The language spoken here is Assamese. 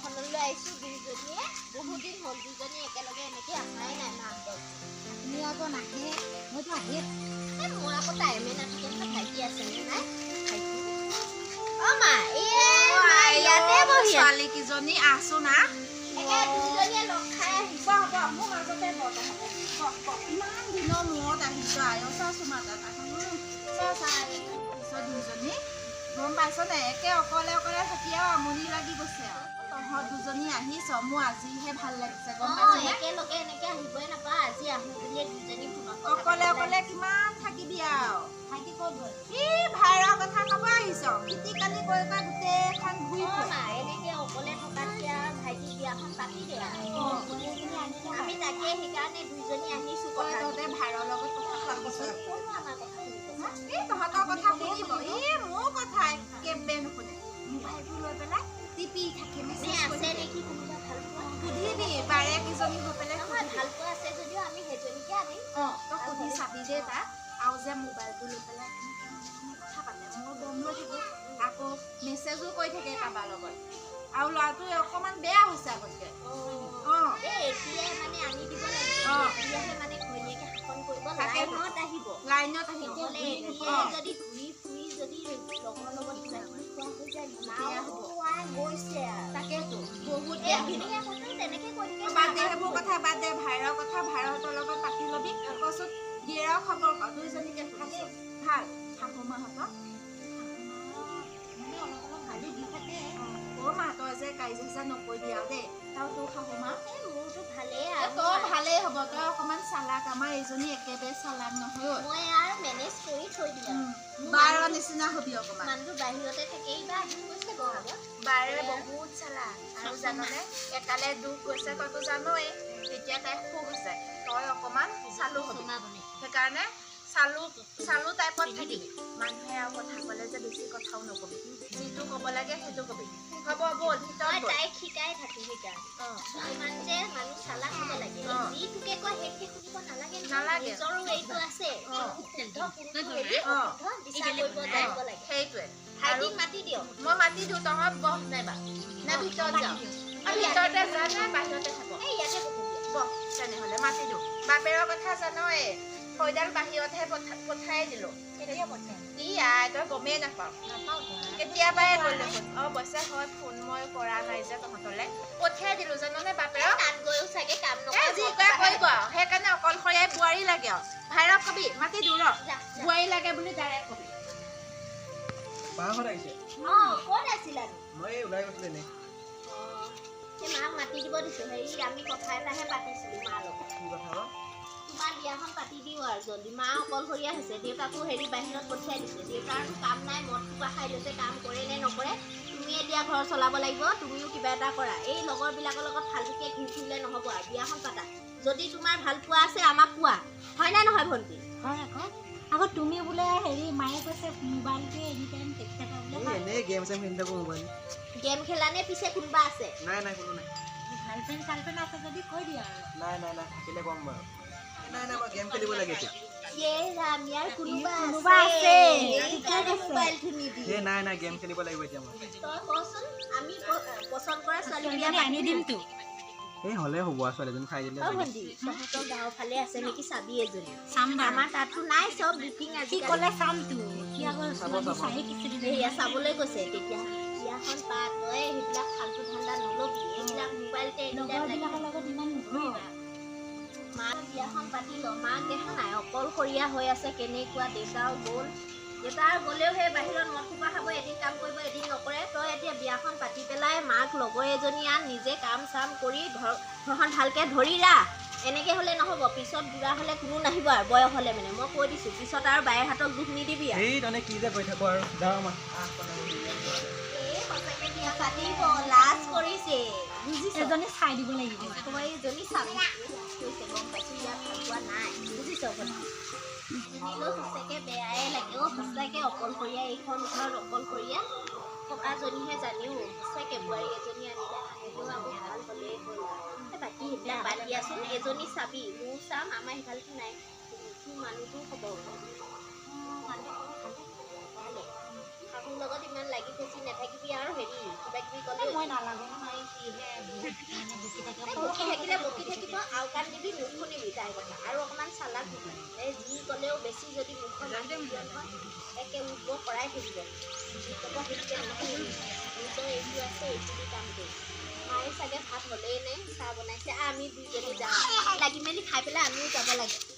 বিয়াখনলৈ আহিছোঁ দুইজনীয়ে বহুত দিন হ'ল দুজনী একেলগে এনেকৈ আহাই নাই মাহঁতৰ আপুনি আকৌ নাহে মইতো আহে মোৰ আকৌ টাইমে নাথাকে নহয় ভাইটি আছেনে নাই ভাইটি অ' মা ইয়াতে বহি ছোৱালী কিজনী আছো না দুজনীয়ে লগ খাই আহিব মোৰ মাজতে ইমান দিনৰ মূৰত আহিছো আয়ো চাচোন মাজত দুজনী গম পাইছ নে একে অকলে অকলে থাকি আৰু আমনি লাগি গৈছে আৰু তহঁত দুজনী আহিছ মোৰ আজিহে ভাল লাগিছে গম পাইছ একেলগে এনেকে আহিবই নাপা আজি আহো বুলিয়ে দুজনী অকলে অকলে কিমান থাকিবি আৰু ভাইটি ক'ত গ'ল ই ভাইৰৰ কথা ক'ব আহিছ খেতি কালি কৰি পাই গোটেইখন ঘূৰি এনেকে অকলে থকাতকে ভাইটি বিয়াখন পাতি দে আমি তাকে সেইকাৰণে দুইজনী আহিছো তহঁতে ভাইৰৰ লগত কথা পাতিছ আমাৰ কথা তহঁতৰ কথা শুনিব মোৰ কথা একেবাৰে নুশুনে মোবাইলটো লৈ পেলাই টিপি থাকে আছে নেকি কোনোবা ভাল পোৱা সুধিবি বাৰে কিজনী গৈ পেলাই নহয় ভাল পোৱা আছে যদিও আমি সেইজনীকে আনিম তই সুধি চাবি দেই তাক আৰু যে মোবাইলটো লৈ পেলাই কথা পাতে মোৰ গম লৈ থাকিব আকৌ মেছেজো কৰি থাকে কাৰোবাৰ লগত আৰু ল'ৰাটো অকণমান বেয়া হৈছে আগতকে এতিয়াই মানে আনি দিব লাগিব এতিয়াহে মানে ঘৈণীয়েকে শাসন কৰিব লাইনত আহিব যদি ঘূৰি ফুৰি যদি লগৰ লগত কিবা কিবি খোৱা হৈ যায় গৈছে তাকেতো বহুত তেনেকে কৈ বাদ দে সেইবোৰ কথা বাদ দে ভাইৰৰ কথা ভাইৰহঁতৰ লগত পাতি ল'বি কচোন গিয়েৰৰ খবৰ ক দুইজনীকে ভালেই ভাল শাহু মাহঁতৰ মা তই যে কাজিয়া নকৰিবি আৰু দেই তই তোৰ শাহু মা মোৰতো ভালেই তই ভালেই হ'ব তই অকণমান চালাক আমাৰ এইজনী একেবাৰে চালাক নহয় মই আৰু মেনেজ কৰি থৈ দিম বাৰৰ নিচিনা হবি অকণমান মানুহটো বাহিৰতে থাকে এইবাৰ আহি গৈছে বহাগত বাৰে বহুত চালাক আৰু জাননে একালে দুখ গৈছে তইতো জানই তেতিয়া তাই সুখ হৈছে তই অকণমান চালু হবি সেইকাৰণে চালু টাইপত থাকিবি মানুহে আৰু কথা ক'লে যে বেছি কথাও নকবি যিটো ক'ব লাগে সেইটো কবি হ'ব ব'ল তাইক শিকাই থাকি ইমান যে মানুহ চালাক হ'ব লাগে যিটোকে কয় সেইটোকে শুনিব নালাগে নিজৰো এইটো আছে সেইটোৱে ভাইটিক মাতি দিয়ক মই মাতি দিওঁ তহঁত বহ নাইবা নে ভিতৰত যাওঁ ভিতৰতে যা নে বাহিৰতে থাক ইয়াতে বহ তেনেহ'লে মাতি দিওঁ বাপেৰৰ কথা জানই সৈডাল বাহিৰতহে পঠাই দিলোঁ তই গমেই নাপাওঁ কেতিয়াবাই গ'ল দেখোন অৱশ্যে হয় ফোন মই কৰা নাই যে তহঁতলৈ পঠিয়াই দিলোঁ জাননে বাপেৰক তাত গৈও চাগে কাম যি কৰা কৰিব আৰু সেইকাৰণে অকলশৰীয়াই বোৱাৰী লাগে আৰু ভাইৰক কবি মাতি দিওঁ ৰ বোৱাৰী লাগে বুলি ডাইৰেক্ট কবি ক'ত আছিলা মই ওলাই গৈছিলো এনে মাক মাতি দিব দিছো হেৰি আমি কথা এটাহে পাতিছিলো মাৰ লগত কি কথা বা তোমাৰ বিয়াখন পাতি দিওঁ আৰু জল্দি মা অকলশৰীয়া হৈছে দেউতাকো হেৰি বাহিৰত পঠিয়াই দিছে দেউতাৰতো কাম নাই মদ খোৱা খাই লৈছে কাম কৰে নে নকৰে তুমি এতিয়া ঘৰ চলাব লাগিব তুমিও কিবা এটা কৰা এই লগৰবিলাকৰ লগত ফালতুকে ঘূৰি ফুৰিলে নহ'ব আৰু বিয়াখন পাতা যদি তোমাৰ ভাল পোৱা আছে আমাক কোৱা হয় নে নহয় ভণ্টি হয় আকৌ তুমি বোলে হেৰি মায়ে কৈছে মোবাইলটোৱে এনি টাইম দেখি থাকা বোলে এনেই গেম চেম খেলি থাকো মোবাইল গেম খেলা নে পিছে কোনোবা আছে নাই কোনো নাই গাৰ্লফ্ৰেণ্ড চাৰ্লফ্ৰেণ্ড আছে যদি কৈ দিয়া আৰু নাই থাকিলে কম বাৰু নাই মই গেম খেলিব লাগে এতিয়া কোনোবা আছে নাই গেম খেলিব লাগিব এতিয়া মই তই কচোন আমি পছন্দ কৰা ছোৱালী আনি দিমতো এই হ'লে হ'ব ছোৱালীজনী খাই দিলে তহঁতৰ গাঁৱৰ ফালে আছে নেকি চাবি এজনী আমাৰ তাততো নাই চব বুকিং ক'লে চামতো সেয়া চাবলৈ গৈছে তেতিয়া বিয়াখন পাত তই সেইবিলাক ফাল্টু ধান্দা নলবি এইবিলাক মোবাইলতে লগত ইমান নুঘূৰিবা মাক বিয়াখন পাতি ল মাক দেখা নাই অকলশৰীয়া হৈ আছে কেনেকুৱা দেউতাও গ'ল দেউতাৰ গ'লেও সেই বাহিৰত মদ খোপা খাব এদিন কাম কৰিব এদিন নকৰে তই এতিয়া বিয়াখন পাতি পেলাই মাক লগৰ এজনী আন নিজে কাম চাম কৰি ঘৰখন ভালকৈ ধৰি ৰাখ এনেকৈ হ'লে নহ'ব পিছত বুঢ়া হ'লে কোনো নাহিব আৰু বয়স হ'লে মানে মই কৈ দিছোঁ পিছত আৰু বায়েৰ হাতক দুখ নিদিবি আৰু এই তনে কি যে কৈ থাকো আৰু যাওঁ আমাৰ সঁচাকৈ বিয়া পাতিব লাজ কৰিছে বুজিছ এজনী চাই দিব লাগিব তোমাৰ এইজনী চাবি কৈছে গম পাইছোঁ ইয়াত ভাল পোৱা নাই বুজিছ শুনিলেও সঁচাকৈ বেয়াই লাগে সঁচাকৈ অকলশৰীয়া এইখন ঘৰত অকলশৰীয়া থকাজনীহে জানিও সঁচাকৈ বোৱাৰী এজনী আনিলে সেইটো আকৌ ভাল হ'লেই হ'ল বাকী সেইবিলাক বাদ দিয়াচোন এজনী চাবি মোৰ চাম আমাৰ সেইফালেতো নাই তোৰ মানুহটো খবৰ শাহুৰ লগত ইমান লাগি ফেচি নাথাকিবি আৰু হেৰি কিবা কিবি ক'লে মই নালাগে নহয় কিহে বহুত মানে বকি থাকে বকি থাকিলে বকি থাকিব আৰু কাণ দিবি নুশুনিবি তাইৰ কথা আৰু অকণমান চালাক হবি এই যি ক'লেও বেছি যদি মুখখন মাতি দিয়ে নহয় একে উঠিব কৰাই থাকিব ক'ব সেইটোকে নুশুনিবি নিজৰ এইটো আছে এইটো দি কাম কৰি মায়ে চাগে ভাত হ'লেই নে চাহ বনাইছে আমি দুইজনী যাওঁ লাগি মেলি খাই পেলাই আমিও যাব লাগে